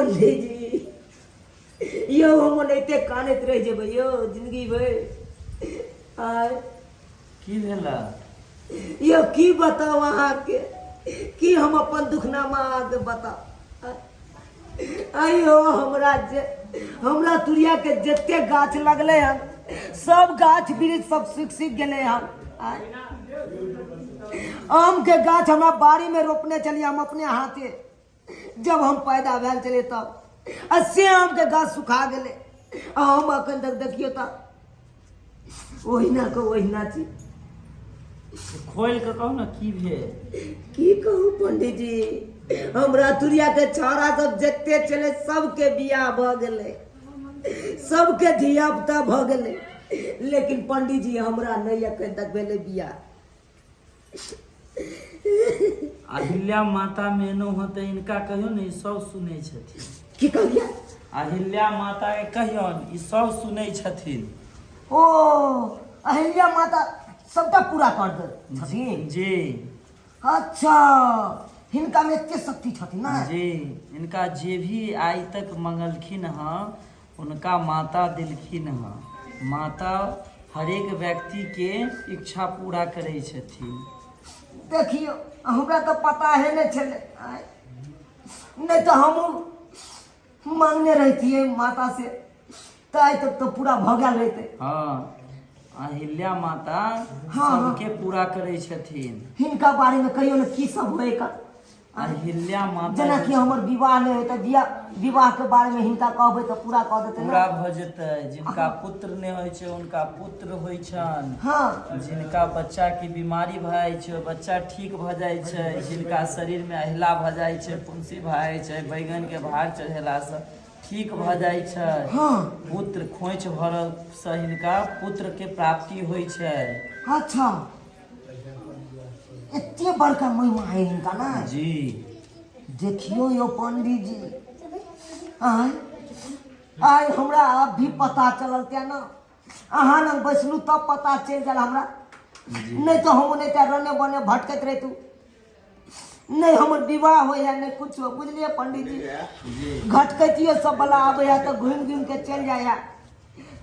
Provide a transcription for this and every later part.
पंडित जी यो हम नैते कानैत रह जेबै यो जिंदगी भर। आय की भेला यो की बताओ अहाँके कि हम अपन दुखनामा अहाँके बताओ। आयो हमरा तुरिया के जते गाछ लगले हन सब गाछ वृक्ष सब सूख गेले हन। आम के गाछ हमरा बाड़ी में रोपने चलिए हम अपने हाथे, जब हम पैदा भेल चले तब 80 आम के गाछ सुखा गेले। हम अखन तक देखियो त ओहिना को ओहिना छी। खोल के कहू ना की भेल। की कहू पंडित जी हमरा तुरिया के छौड़ा सब जते चले सबके बियाह भ गेले, सबके धिया पुता भ गेले, लेकिन पंडित जी हमरा नहीं अखन तक भेले बियाह। अहिल्या माता मेनो होते इनका कहियो ने, ई सब सुनै छथिन। की कहलिए अहिल्या माता के कहियो ई सब सुनै छथिन। ओ अहिल्या माता सबटा पूरा कर दे छथिन जी। अच्छा हिनका में एते शक्ति छथिन ना जी। इनका जे भी आई तक मंगलखिन हाँ उनका माता दिलखिन हाँ। माता हर एक व्यक्ति के इच्छा पूरा करे छथिन। देखियो हमरा तो पता है नहीं चले, नहीं तो हम मांगने रहती माता से ताई तक तो पूरा भगा लेते। हाँ अहिल्या माता हाँ, सबके पूरा करे छथिन। हिनका बारे में कहियो न की सब होए का। अहिल्या माता जना कि हमर विवाह नहीं होता, विवाह के बारे में हिनका कहबे तो पूरा कह देते पूरा भ जेतै। जिनका पुत्र नहीं होय छै उनका पुत्र होय छन। हाँ जिनका बच्चा की बीमारी भ जाय छै बच्चा ठीक भ जाय छै। जिनका शरीर में अहिला भ जाय छै, फुंसी भ जाय छै, बैगन के भार चढ़ेला से ठीक भ जाय छै। हाँ पुत्र खोइछ भरल से हिनका पुत्र के प्राप्ति होय छै। अच्छा इतने बड़का महिमा है इनका ना जी। देखियो यो पंडित जी आय हमरा अब भी पता चलल क्या ना, अहाँ न बैसलू तब पता चल जाल हमरा। नहीं तो हम नहीं रने बने भटकत रहतू, नहीं हमर विवाह हो या नहीं कुछ हो, बुझलिए पंडित जी। घटकतियो सब बला आबे है तो घूम घूम के चल जाए,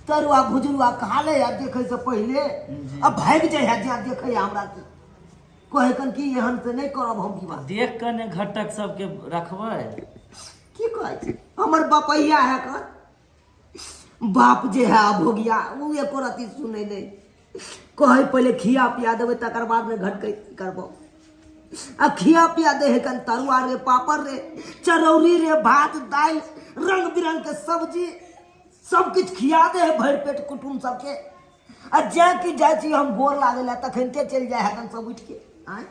तरुआ भुजरुआ खा ले या देखे से पहले अब भाग जाए है जहाँ देखे हमरा की कहे कन की एहन से नहीं करब हम विवाह। देख के ने घटक सबके रखबै की कहे छै हमर बपैया है कर बाप जे है भोगिया उ एको रति सुनै नहीं, कहे पहले खिया पिया देबै तकर बाद में घटकै करबो। आ खिया पिया दे है कन तरुआ रे पापड़ रे चरौरी रे भात दाल रंग बिरंग के सब्जी सब कुछ खिया दे है भर पेट कुटुम सबके। आ जा कि जाय छी हम गोर लागे ला तखन के चल जाय है सब उठ के। आय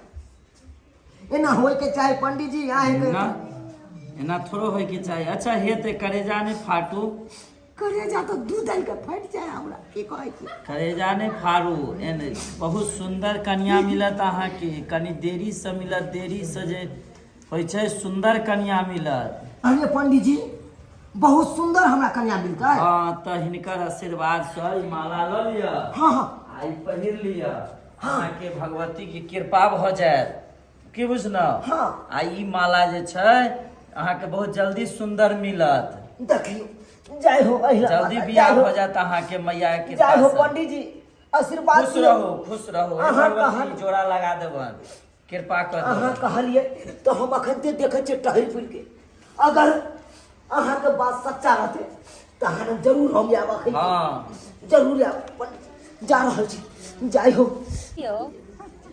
एना होय के चाहे पंडित जी आए ना एना थोड़ो होय के चाही। अच्छा हेते करेजा ने फाटू, करेजा तो दूध डाल के फट जाए हमरा की कहे छी। करेजा ने फाड़ू। एने बहुत सुंदर कन्या मिलत अहाँ के, कनी देरी से मिलत, देरी से जे होय छै सुंदर कन्या मिलत। अरे पंडित जी बहुत सुंदर हमरा कन्या मिलता है। हाँ तो हिनकर आशीर्वाद से ई माला ल लिया। हाँ हाँ आई पहिर लिया। हाँ के भगवती की कृपा भ जायत की बुझना। हाँ आ ई माला जे छै अहाँ के बहुत जल्दी सुंदर मिलत। देखियो जय हो अहिला जल्दी बियाह हो जात अहाँ के मैया के कृपा जय हो से। पंडित जी आशीर्वाद खुश दियौ। रहो खुश रहो। अहाँ भगवती जोड़ा लगा देबन कृपा कर अहाँ देबन। कहलिए तो हम अखन ते देखे छे टहल फुल के, अगर अहाँ के बात सच्चा रहते तो अहाँ जरूर हम आब अखन। हाँ जरूर आब पंडित जा रहल छी जय हो। यौ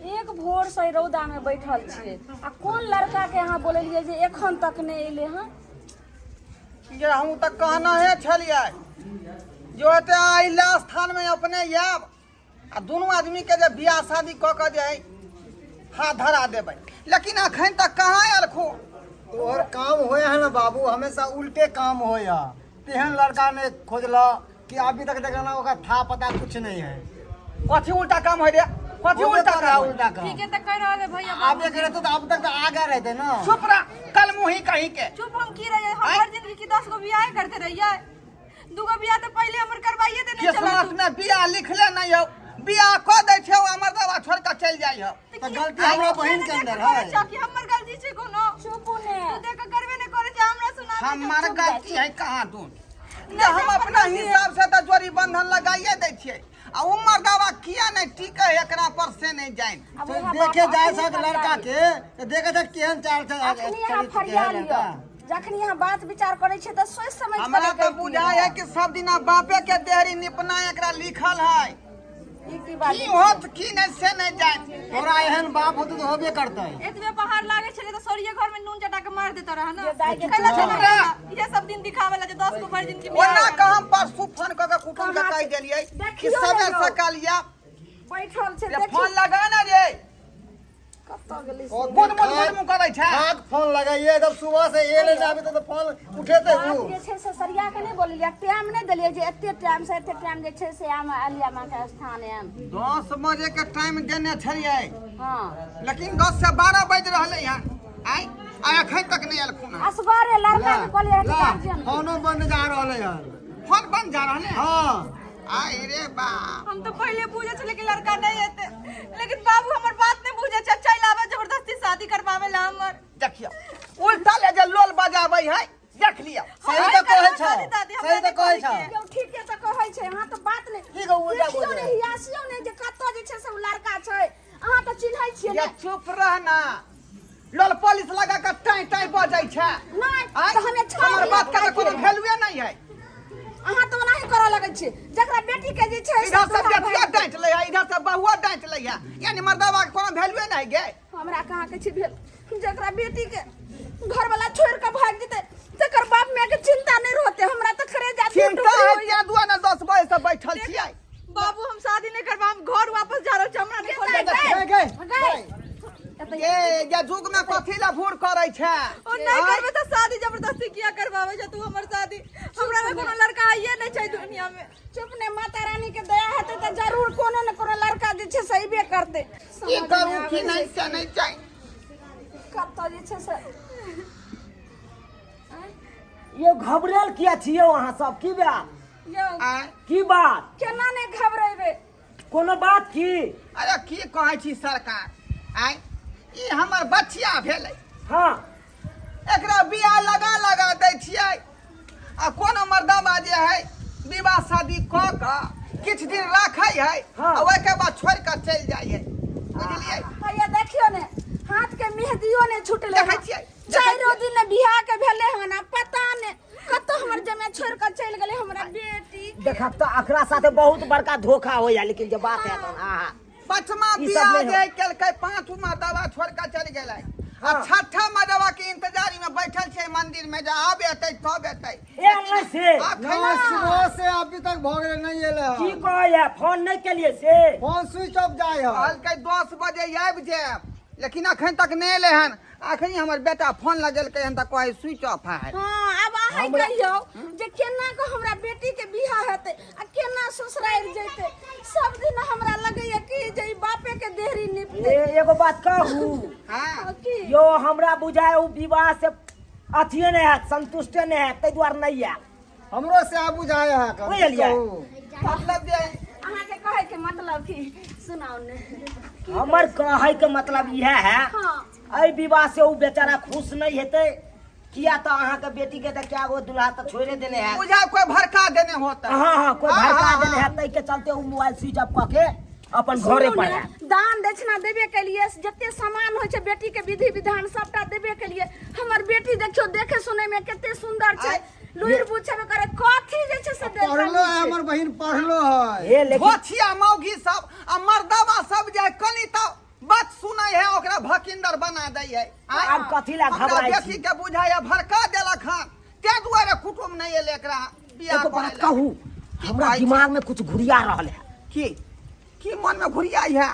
एक भोर से रौदा में बैठल छियै आ कोन लड़का के अहाँ बोललियै जे एखन तक नहीं एले हँ। ये हम तक कहना है छलिए जो एते अहिला स्थान में अपने आयब आ दोनों आदमी के जे बियाह शादी क के जे हाथ धरा देबै, लेकिन अखन तक कहाँ आलखो। और काम होया है ना बाबू, हमेशा उल्टे काम होया। तेहन लड़का ने खोजला कि अभी तक देखना ओका था पता कुछ नहीं है। कथी उल्टा काम है रे, कथी उल्टा काम। उल्टा काम ठीक है तो कह रहे भैया आप ये करे तो अब तक तो आगे रहते ना। चुप रह, कल मुही कहीं के। चुप हम की रहे हम हर जिंदगी की 10 गो बियाह करते रहिए, 2 गो बियाह तो पहले हमर करवाइए देने चला। किस्मत में बियाह लिखले नहीं हो, बियाह क दै छै हमर दवा छोड़ के चल जाई हो। तो गलती हमरा बहन के अंदर है। कि हमर गलती छै कोनो। चुप ने तू देख करबे ने करे छै हमरा सुना हमार गलती है कहाँ तू जे हम अपना हिसाब से तो जोड़ी बंधन लगाइए दै छियै आ उ मर्दावा किया नहीं ठीक है एकरा पर से नहीं जाए अब तो वएह देखे बात जाए अपने सक फरियाद लड़का लियो। के तो देखे जाए केहन चाल से अखनी यहाँ फरियाद लियो जखनी यहाँ बात विचार करे छे तो सोच समझ हमरा तो बुझाय है कि सब दिना बापे के देहरी निपना एकरा लिखल है की बात की होत की नहीं से नहीं जाए तोरा एहन बाप होते तो होबे करते एतबे पहाड़ लागे छले तो सौरिये घर में नून चटा के मार देता रहा ना ये दाई के कैला चुप चला ये सब दिन दिखावेला जे 10 को भर दिन की ओना का हम परसू फोन क के कुटुम के कह देलिए कि देखियो सबे ने सकालिया बैठल छे ये देखी फोन लगा ना रे कत्ता गेली बुन करे छै हाथ फोन लगाइए जब सुबह से ये ले जाबे तो फोन उठेते बात हूँ जे छे से सरिया के नहीं बोलिए टाइम नहीं दिलिए जे एते टाइम से एते टाइम जे छे से हम अलिया मां के स्थान है 10 बजे के टाइम देने छलिए हां लेकिन 10 से 12 बज रहले हैं आई आ एखन तक नहीं एलखुन हैं। असगरे लड़का के बोलिए ला गार्जियन फोनो बंद जा रहले यार फोन बंद जा रहले हैं। हाँ आई रे बाप हम तो पहले पूछे छले कि लड़का नहीं हेते लेकिन बाबू हमर बात नहीं बुझे छै चल आवे जबरदस्ती शादी करवावे ला हमर देखियो उल्टा ले जे लोल बजाबै है देख लियो सही तो कहै छ सही तो कहै छ यो ठीक है त कहै छै हां तो बात नहीं की कहू उल्टा देखियो बोले ने हियासियो ने जे कत्तो जे छे से लड़का छै अहाँ तो चिन्है छियै ये ने चुप रहना लोल पुलिस लगा के टाई टाई बजै छै नहीं आई तो हमें छोड़ हमर बात के कोनो वैल्यू नहीं है अहाँ तो नहीं करऽ लगै छी जकरा बेटी के जे छै इधर से तोरा बेटिया भाई- डांट ले है इधर से बहुआ डांट ले है यानी मर्दावा के कोनो वैल्यू नहीं गे हमरा कहाँ के छी भेल जकरा बेटी के घर वाला छोड़ के भाग जेते तकर बाप माय के चिंता नहीं रहते हमरा तो करे जाती चिंता है क्या दुआ ना 10 बजे से बैठल छियै बाबू हम शादी नहीं करवा हम घर वापस जा रहल छी हमरा नहीं खोल गए ये जुग में कथी ला भूर करे छै ओ नहीं करबे तो शादी जबरदस्ती किया करवावे छ तू हमर शादी हमरा में कोनो लड़का आइए नहीं छै दुनिया में चुप ने माता रानी के दया हेते तो जरूर कोनो न कोनो लड़का जे छै सही बे करते की करू की नहीं से नहीं जाए कत्तो जे छै से ये घबराल किया छिए वहां सब की बात यो आय की बात केना ने घबरेबे कोनो बात की अरे की कहै छी सरकार आय ई हमर बच्चिया भेलै हाँ एकरा बियाह लगा दै छियै आ कोनो मर्दावा जे है विवाह शादी क के किछ दिन राखै है हाँ। आ ओइ के बाद छोड़ के चल जाइ है बुझलियै ये देखियो ने हाथ के मेहंदियो ने छूटले देखै छियै चारो दिन बियाह के भेले हन पता ने कत्तो हमर जमे छोड़ के चल गेले हमरा बेटी देखा तो अकरा साथे बहुत बड़का धोखा हो या लेकिन जब बात है तो हाँ पचमा ई सब बियाह नहीं जे केलकै 5 मर्दावा छोड़ के चल गेलै आ हाँ। छठा मर्दावा के इंतजारी में बैठल छै मंदिर में जे आब एतै तब एतै ए नहीं से ना सुबह से अभी तक भोग नहीं एले की कहे फोन नहीं के लिए से फोन स्विच ऑफ जाए है कहलकै 10 बजे आबि जायब लेकिन अखन तक नहीं एलै हन अखनी हमर बेटा फोन लगेलकै हन त कहै स्विच ऑफ है हां अब अहाँ कहियो जे केना को हमरा बेटी के बियाह हेतै आ केना ससुराल जैते सब दिन हमरा लगैया कि जे ई बापे के देहरी निपते एगो बात कहू हां की यो हमरा बुझाए उ विवाह से अथिए नहीं है संतुष्ट नहीं है तै द्वार नहीं है हमरो से आ बुझाए है कब बुझलियै? कहू। मतलब जे अहाँ के कहे के मतलब की सुनाओ ने हमर कहे के मतलब यह है हां अई विवाह से उ बेचारा खुश नहीं हेते किया तो अहाँ के बेटी के तो क्या वो दुल्हा तो छोड़े देने है बुझा कोई भड़का देने होता हाँ हाँ कोई हाँ, भड़का हाँ, देने है तै के चलते उ मोबाइल स्विच ऑफ करके अपन घरे पर है दान दक्षिणा देवे के लिए जते सामान होय छै बेटी के विधि विधान सबटा देवे के लिए हमर बेटी देखियो देखे सुने में कते सुंदर छै लुइर बुझबे करे कथी जे छै से पढ़लो है हमर बहिन पढ़लो है ए लेकिन धोथिया मौगी सब आ मर्दावा सब जे कनी तो बात सुनै है ओकरा भकिंदर बना दै है आब कथी ला हमरा घबराई बेटी छी के बुझाया भड़का देलक हन ते दुआरे कुटुम नहीं एले एकरा बियाह एक बात करै कहू हमरा कहै छी? दिमाग में कुछ घुरिया रहल है की मन में घुरियाई है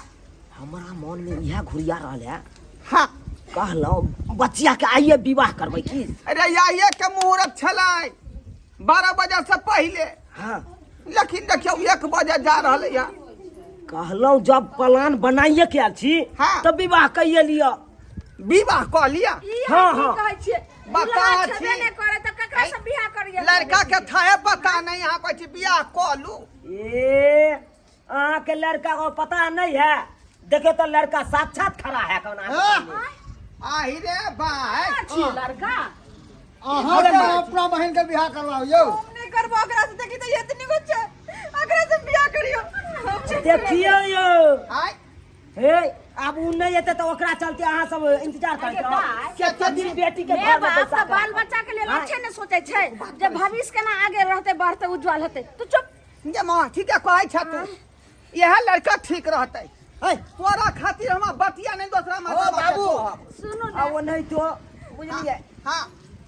हमरा मन में यह घुरिया रहल है हाँ कहलौं बच्चिया के आइए विवाह करबै की अरे ये के मुहूर्त छलै 12 बजे से पहले हाँ लेकिन देखियो 1 बजे जा रहले है कहलौं जब प्लान बनाइए के आल छी हाँ। तब विवाह कइए लिया विवाह कऽ लिया हाँ, हाँ। कहै छियै बता दुल्हा छी। छेबे नहि करे त ककरा से बियाह करिए लड़का के थाहे पता नहीं यहाँ कहै छी बियाह कऽ लू ए अहाँ के लड़का को पता नहीं है देखे तो लड़का साक्षात खड़ा है कौन हाँ। आहि रे भाई छी लड़का अहाँ से अपना बहन के बियाह करवाओ यो। हम नहीं करबो ओकरा से, देखी तो ये इतनी कुछ है, ओकरा से बियाह करियो। देखियो यो आय हे अब उ नहीं एते तो ओकरा चलते अहाँ सब इंतजार करते रहो कते दिन बेटी के मेरे घर में बाप बैसा तो बाल बच्चा के लिए अच्छे ने सोचे छै जे भविष्य केना आगे रहते बढ़ते उज्जवल होते। तू चुप। ये माँ ठीक है कहै छ तू, यह लड़का ठीक रहते। तोरा खातिर हम बतिया नहीं दूसरा ओ बाबू सुनो आ ना, वो नहीं तो बुझलिए हाँ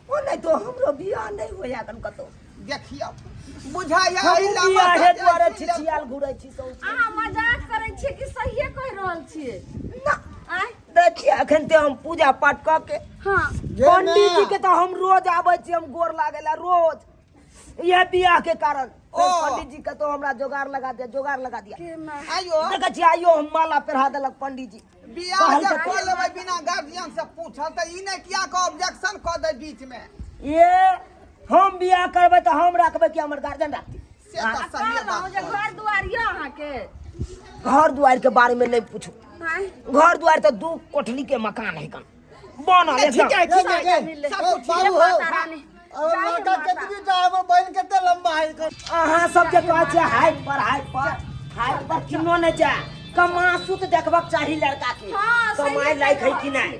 वो नहीं तो हमरो बियाह नहीं होया कन कतो देखियो बुझाया हम ई बियाह लामा हे द्वारे छिछियाल घुरै छी सौ अहाँ मजाक करै छियै कि सहिए कहि रहल छियै? ना आय देखिए अखन ते हम पूजा पाठ क के हाँ पंडित जी के तो हम रोज आबै छी, हम गोर लागेला रोज यह बियाह के कारण पंडित जी के तो हमरा जोगाड़ लगा दिया के मैं आयो देखै छी आइयो हम माला पहिरा देलक पंडित जी बियाह जब कर लेबै बिना गार्जियन से पूछल त ई नहीं किया को ऑब्जेक्शन क दे बीच में। ये हम बियाह करबै तो हम रखबै कि हमर गार्जियन राखती? से त सही कहलहुँ जे बात घर दुआर यऽ अहाँके? घर दुआर के बारे में नहीं पूछू, आय घर दुआर तो 2 कोठली के मकान है कन बनल है। ठीक है ठीक है मिले। सब कुछ बाबू हो माता रानी और लड़का कितनी चाहे बहन कितने लंबा है अहाँ सब जे कहै छै हाइट पर किनो नहीं जा कमासु तो देखबक चाही लड़का के हाँ, सही कमाई है, लायक है कि नहीं।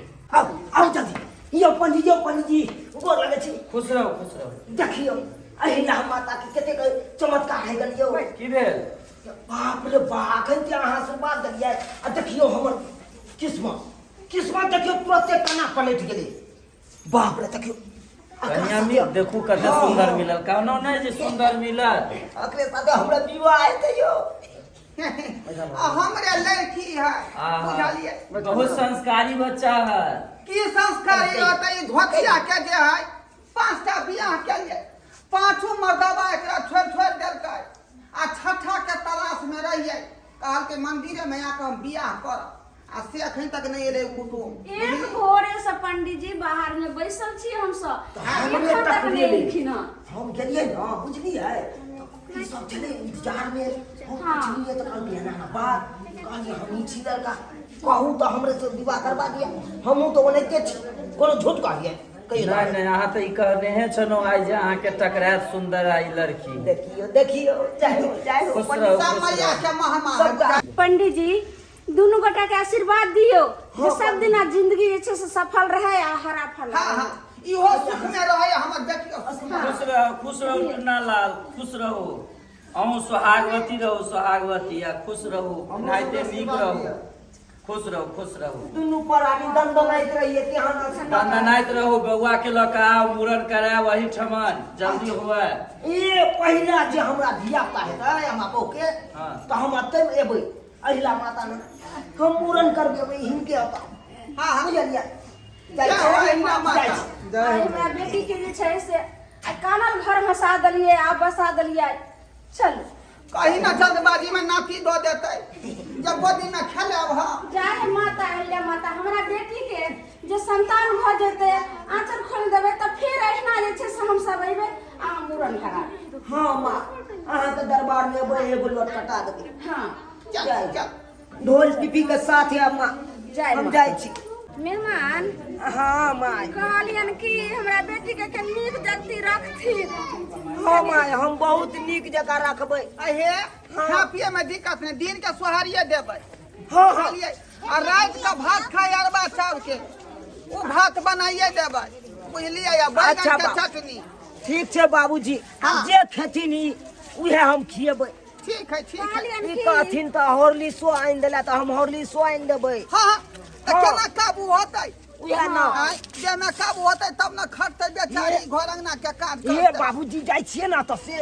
आओ जल्दी यो पंडित जी गोर लगे छी खुश रहो। देखियो अहिला माता के कते चमत्कार है गलियो की भेल? बाप रे बाप अखन ते अहाँ से बात करिए आ देखियो हमर किस्मत देखियो तुरंते कना पलट गेलै। बाप रे देखियो कन्या में देखू कते सुंदर मिलल, कहनो नहीं जे सुंदर मिलल। अकरे साथे हमरा विवाह हेतै यो हमरे लड़की है आहा, बुझलिए बहुत संस्कारी बच्चा है। की संस्कारी रहते ई धोतिया के जे है 5टा बियाह के लिए 5 मर्दबा एकरा छोड़ देलकै आ छठा के तलाश में रहिए कहल के मंदिर में आके हम बियाह कर आ से अखन तक नहीं एले कुटुम। एक भोरे से पंडित जी बाहर में बैसल छी हम सब हमरे एखन तक तक नहीं नहीं एलखिन हँ। हम गेलिए ना बुझलिए ई सब चले इंतजार में हम हाँ। पूछलिए तो कहलिए ना बात कहलिए हम छी लड़का कहू तो हमरे से विवाह करवा दिया हमहू तो ओनैते छी कोनो झूठ कहलिए कहियो नहीं अहाँ तो ई कहने हैं छनो आई जे अहाँ के टकरात सुंदर आई लड़की। देखियो जाय हो खुश रहो, सब मैया के महामारी सब पंडित जी दुनू गोटा के आशीर्वाद दियो जे सब दिना जिंदगी जे छै से सफल रहे आ हरा फल हाँ हाँ इहो सुख में रहे हमर बेटियो। खुश रहो टुन्ना लाल, खुश रहो। अहूँ सुहागवती रहो सुहागवती आ खुश रहो, नाइते नीक रहो, खुश रहो। दुनू परानी दंदनाइत रहिए केहन दंदनाइत रहो, बउआ के लऽ कऽ आउ, मूड़न करायब वही ठमन जल्दी हुए। ए पहिला जे हमरा धिया पुता हेतै हमरा बहू के हाँ। तो हम अते एबै अहिला माता ने हम मूरन करबेबै हिनके ओतऽ। हाँ हाँ बुझलियै जय हो अहिला माता। आइ हमरा बेटी के जे छै से कानल घर हंसा देलियै आ बसा देलियै। चल कहीं ना जल्दबाजी में नाती दो देते जब गोदी में खेलब हम जाय माता अहिल्या माता हमरा बेटी के जे संतान भ जेतै आंचल खोल देबै त फेर अहिना जे छै से हम सब अइबै आ मूड़न करा देबै। हाँ माँ अहाँ के दरबार में एबै एगो लोट कटा देबै। हाँ चल चल ढोल पिपी के साथ है माँ जाय हम माँ। जाइ छी। मेहमान हाँ माँ कहलियन कि हमरा बेटी के नीक जगती रखथिन। हाँ माँ हम बहुत नीक जगह रखबै। अहे खा पिए में दिक्कत नहीं दिन के सोहारिये देबै। हाँ हाँ बुझलियै आ रात का भात खाए अरबा चाउर के वो भात बनाइए देबै बुझलियै या बैगन अच्छा के बा। चटनी। ठीक छै बाबूजी हाँ। जे खेथिन ई उहे हम खिएबै। ठीक है कहलियन ई कि कहथिन तो हॉर्लिक्सो आनि देला तो हम हॉर्लिक्सो आनि देबै। हाँ हाँ तो हाँ। केना काबू होतै उहे ना जे में काबू होतै तब न खटतै बेचारी घर अंगना के काज ये करतै। बाबूजी जाइ छियै ना तो से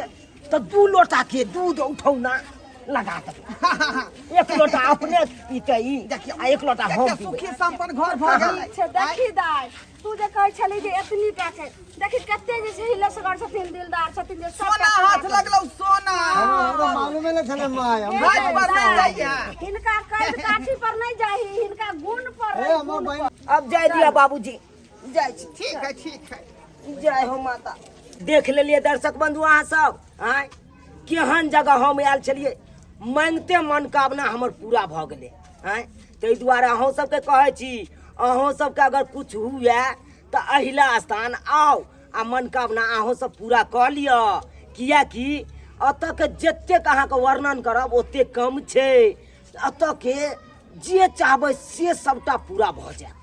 तो 2 लोटा के दूध उठौना लगा देबै। हाँ हाँ हाँ 1 लोटा अपने पीते ई देखियौ आ 1 लोटा हम देखियौ, पीबै। सुखी संपन्न घर भऽ गेलै। ठीक छै देखी दाय तू जे कहै छली जे एतनी टा के देखी कते जे छै हिलसगर छथिन दिलदार छथिन जे सब सोना हाथ लगलौ सोना हमरा मालूम नहीं चले माय हम हाथ पर जाइए हिनका कैद काठी पर नहीं जाही हिनका गुण पर ए हमर बहन अब जाय दिया बाबूजी जाइ छी। ठीक है जय हो माता। देख लेलिए दर्शक बंधु अहाँ सब आय केहन जगह हम आयल छलिए मांगते मनोकामना हमर पूरा भऽ गेलै आय ताहि दुआरे अहूँ सबके कहै छी अहूँ सबके अगर कुछ हुए तो अहिला स्थान आओ आ मनोकामना अहूँ सब पूरा कऽ लिअ, कियाकि एतऽ के जतेक अहाँके वर्णन करब ओतेक कम छै। एतऽ के जे चाहबै से सबटा पूरा भऽ जायत।